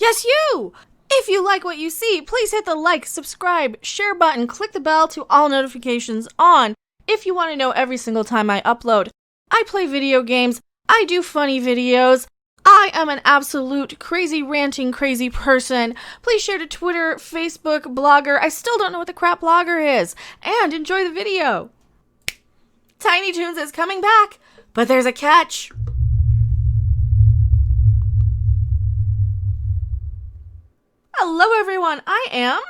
Yes, you! If you like what you see, please hit the like, subscribe, share button, click the bell to all notifications on if you want to know every single time I upload. I play video games, I do funny videos, I am an absolute crazy ranting crazy person. Please share to Twitter, Facebook, Blogger. I still don't know what the crap Blogger is. And enjoy the video. Tiny Toons is coming back, but there's a catch. Hello everyone, I am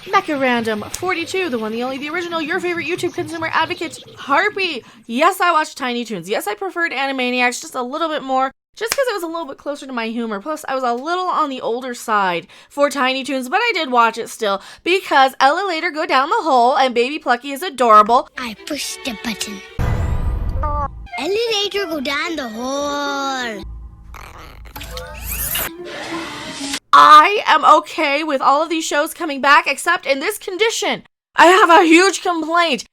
Mecha Random 42, the one, the only, the original, your favorite YouTube consumer advocate, Harpy. Yes, I watched Tiny Toons. Yes, I preferred Animaniacs just a little bit more, just because it was a little bit closer to my humor. Plus, I was a little on the older side for Tiny Toons, but I did watch it still, because Ella later go down the hole, and Baby Plucky is adorable. I pushed the button. Ella later go down the hole. I am okay with all of these shows coming back, except in this condition. I have a huge complaint.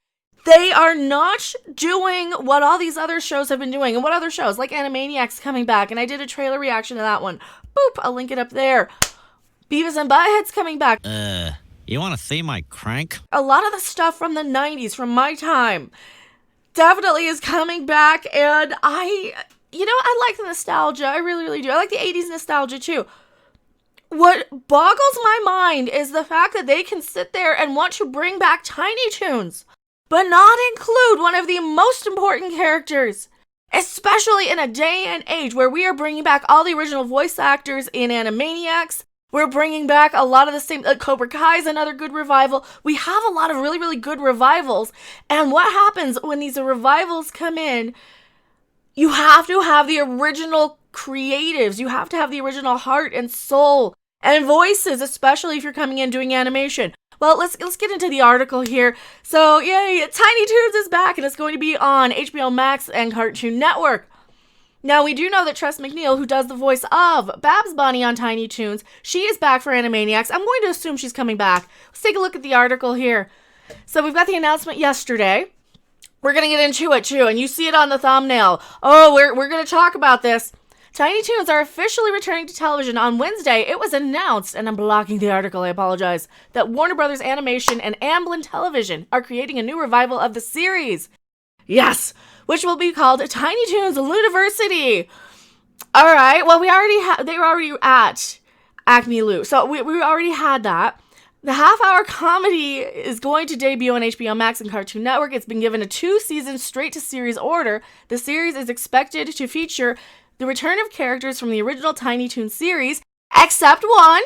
They are not doing what all these other shows have been doing. And what other shows? Like Animaniacs coming back, and I did a trailer reaction to that one. Boop, I'll link it up there. Beavis and Butthead's coming back. You want to see my crank? A lot of the stuff from the 90s, from my time, definitely is coming back, and I like the nostalgia. I really, really do. I like the 80s nostalgia, too. What boggles my mind is the fact that they can sit there and want to bring back Tiny Toons, but not include one of the most important characters, especially in a day and age where we are bringing back all the original voice actors in Animaniacs. We're bringing back a lot of the same, Cobra Kai is another good revival. We have a lot of really, really good revivals, and what happens when these revivals come in, you have to have the original creatives, you have to have the original heart and soul and voices, especially if you're coming in doing animation. Well, let's get into the article here. So, yay, Tiny Toons is back, and it's going to be on HBO Max and Cartoon Network. Now, we do know that Tress MacNeille, who does the voice of Babs Bunny on Tiny Toons, she is back for Animaniacs. I'm going to assume she's coming back. Let's take a look at the article here. So, we've got the announcement yesterday. We're going to get into it, too, and you see it on the thumbnail. Oh, we're going to talk about this. Tiny Toons are officially returning to television on Wednesday. It was announced, and I'm blocking the article, I apologize, that Warner Brothers Animation and Amblin Television are creating a new revival of the series. Yes, which will be called Tiny Toons Looniversity. All right, well, they were already at Acme Lou, so we already had that. The half-hour comedy is going to debut on HBO Max and Cartoon Network. It's been given a 2-season straight-to-series order. The series is expected to feature the return of characters from the original Tiny Toons series, except one,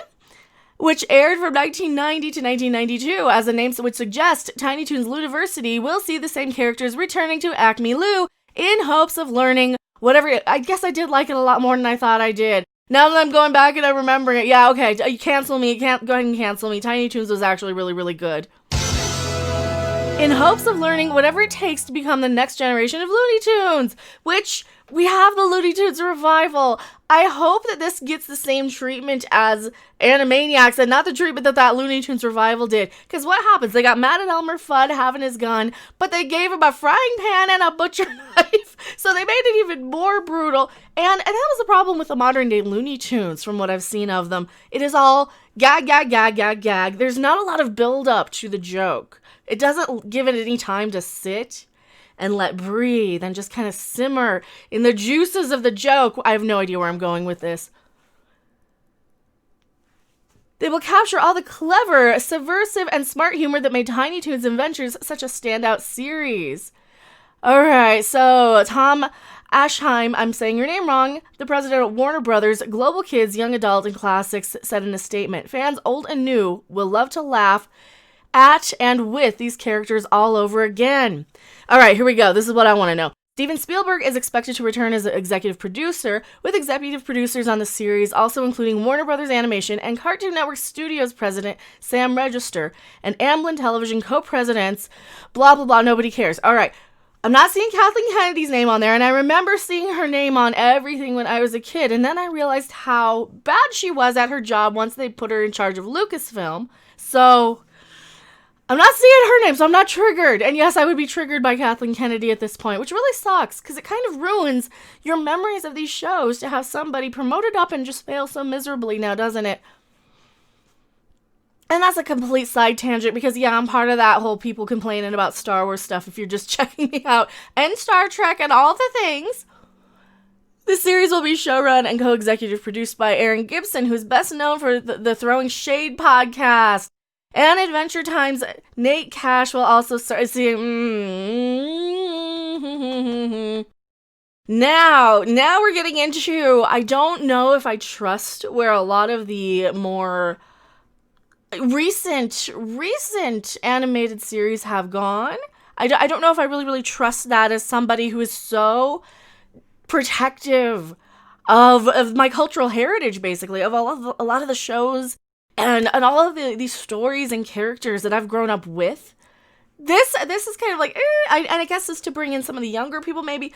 which aired from 1990 to 1992. As the name would suggest, Tiny Toons Looniversity will see the same characters returning to Acme Lou in hopes of learning whatever. I guess I did like it a lot more than I thought I did. Now that I'm going back and I'm remembering it, yeah, okay, you cancel me, go ahead and cancel me. Tiny Toons was actually really, really good. In hopes of learning whatever it takes to become the next generation of Looney Tunes, which we have the Looney Tunes revival. I hope that this gets the same treatment as Animaniacs and not the treatment that Looney Tunes revival did. Because what happens? They got mad at Elmer Fudd having his gun, but they gave him a frying pan and a butcher knife. So they made it even more brutal. And that was the problem with the modern day Looney Tunes from what I've seen of them. It is all gag, gag, gag, gag, gag. There's not a lot of build up to the joke. It doesn't give it any time to sit and let breathe and just kind of simmer in the juices of the joke. I have no idea where I'm going with this. They will capture all the clever, subversive, and smart humor that made Tiny Toons Adventures such a standout series. Alright, so Tom Ashheim, I'm saying your name wrong, the president of Warner Brothers Global Kids, Young Adult, and Classics, said in a statement, "Fans old and new will love to laugh at and with these characters all over again." All right, here we go. This is what I want to know. Steven Spielberg is expected to return as an executive producer, with executive producers on the series also including Warner Brothers Animation and Cartoon Network Studios president Sam Register and Amblin Television co-presidents, blah, blah, blah, nobody cares. All right, I'm not seeing Kathleen Kennedy's name on there, and I remember seeing her name on everything when I was a kid, and then I realized how bad she was at her job once they put her in charge of Lucasfilm. So I'm not seeing her name, so I'm not triggered. And yes, I would be triggered by Kathleen Kennedy at this point, which really sucks, because it kind of ruins your memories of these shows to have somebody promoted up and just fail so miserably now, doesn't it? And that's a complete side tangent, because yeah, I'm part of that whole people complaining about Star Wars stuff if you're just checking me out, and Star Trek and all the things. The series will be showrun and co-executive produced by Aaron Gibson, who's best known for the Throwing Shade podcast. And Adventure Time's Nate Cash will also start seeing. Now we're getting into, I don't know if I trust where a lot of the more recent animated series have gone. I don't know if I really trust that as somebody who is so protective of my cultural heritage, basically, of a lot of the shows and all of these stories and characters that I've grown up with. This is kind of like, I guess it's to bring in some of the younger people, maybe,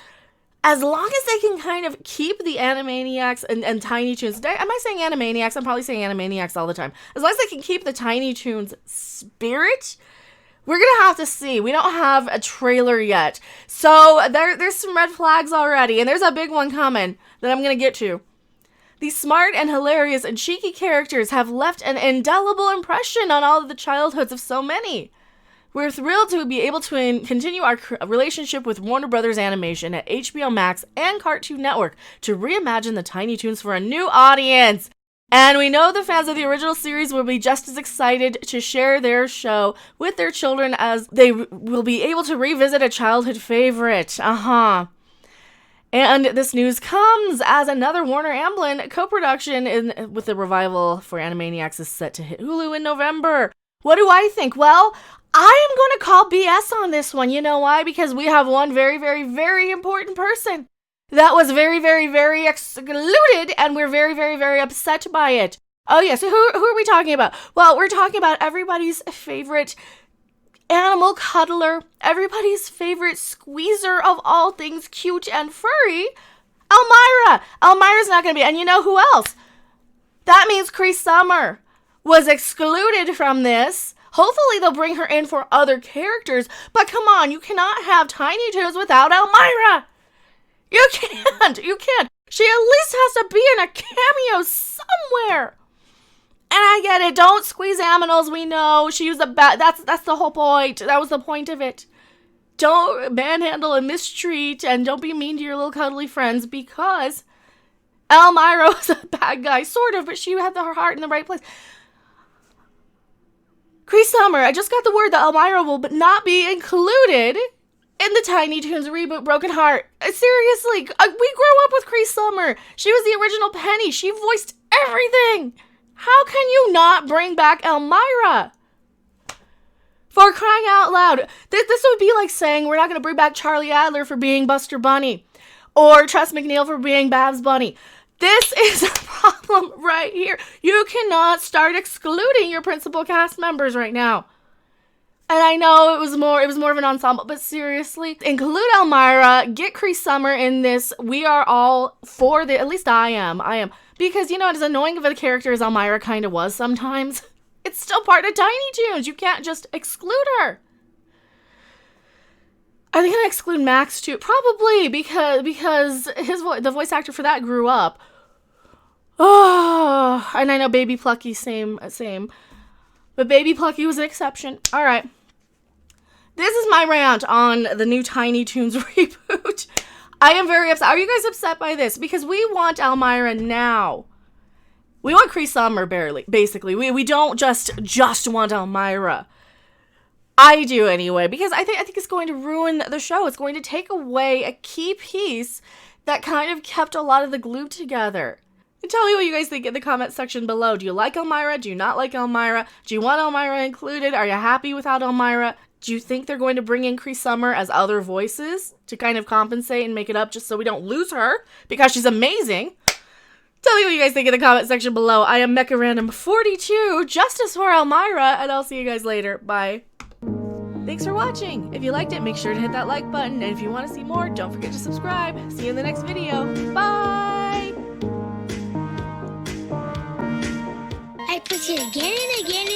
as long as they can kind of keep the Animaniacs and Tiny Toons. Am I saying Animaniacs? I'm probably saying Animaniacs all the time. As long as they can keep the Tiny Toons spirit, we're going to have to see. We don't have a trailer yet. So there's some red flags already, and there's a big one coming that I'm going to get to. These smart and hilarious and cheeky characters have left an indelible impression on all of the childhoods of so many. We're thrilled to be able to continue our relationship with Warner Brothers Animation at HBO Max and Cartoon Network to reimagine the Tiny Toons for a new audience. And we know the fans of the original series will be just as excited to share their show with their children as they will be able to revisit a childhood favorite. And this news comes as another Warner Amblin co-production with the revival for Animaniacs is set to hit Hulu in November. What do I think? Well, I am going to call BS on this one. You know why? Because we have one very, very, very important person that was very, very, very excluded, and we're very, very, very upset by it. Oh, yeah, so who are we talking about? Well, we're talking about everybody's favorite animal cuddler, everybody's favorite squeezer of all things cute and furry, Elmyra. Elmyra's not going to be, and you know who else? That means Cree Summer was excluded from this. Hopefully they'll bring her in for other characters, but come on, you cannot have Tiny Toons without Elmyra. You can't. She at least has to be in a cameo somewhere. And I get it. Don't squeeze aminals. We know she was that's the whole point. That was the point of it. Don't manhandle and mistreat, and don't be mean to your little cuddly friends, because Elmyra was a bad guy, sort of, but she had her heart in the right place. Cree Summer, I just got the word that Elmyra will not be included in the Tiny Toons reboot Broken Heart. Seriously, we grew up with Cree Summer. She was the original Penny. She voiced everything. How can you not bring back Elmyra? For crying out loud. This would be like saying we're not going to bring back Charlie Adler for being Buster Bunny, or Tress MacNeille for being Babs Bunny. This is a problem right here. You cannot start excluding your principal cast members right now. And I know it was more of an ensemble, but seriously, include Elmyra, get Cree Summer in this. We are all for at least I am. Because, you know, as annoying of a character as Elmyra kind of was sometimes, it's still part of Tiny Toons. You can't just exclude her. Are they going to exclude Max too? Probably, because the voice actor for that grew up. Oh, and I know Baby Plucky, same. But Baby Plucky was an exception. All right. This is my rant on the new Tiny Toons reboot. I am very upset. Are you guys upset by this? Because we want Elmyra now. We want Cree Summer, basically. We don't just want Elmyra. I do anyway, because I think it's going to ruin the show. It's going to take away a key piece that kind of kept a lot of the glue together. And tell me what you guys think in the comment section below. Do you like Elmyra? Do you not like Elmyra? Do you want Elmyra included? Are you happy without Elmyra? Do you think they're going to bring in Cree Summer as other voices to kind of compensate and make it up just so we don't lose her? Because she's amazing. Tell me what you guys think in the comment section below. I am Mecha Random 42, justice for Elmyra, and I'll see you guys later. Bye. Thanks for watching. If you liked it, make sure to hit that like button. And if you want to see more, don't forget to subscribe. See you in the next video. Bye! I push it again and again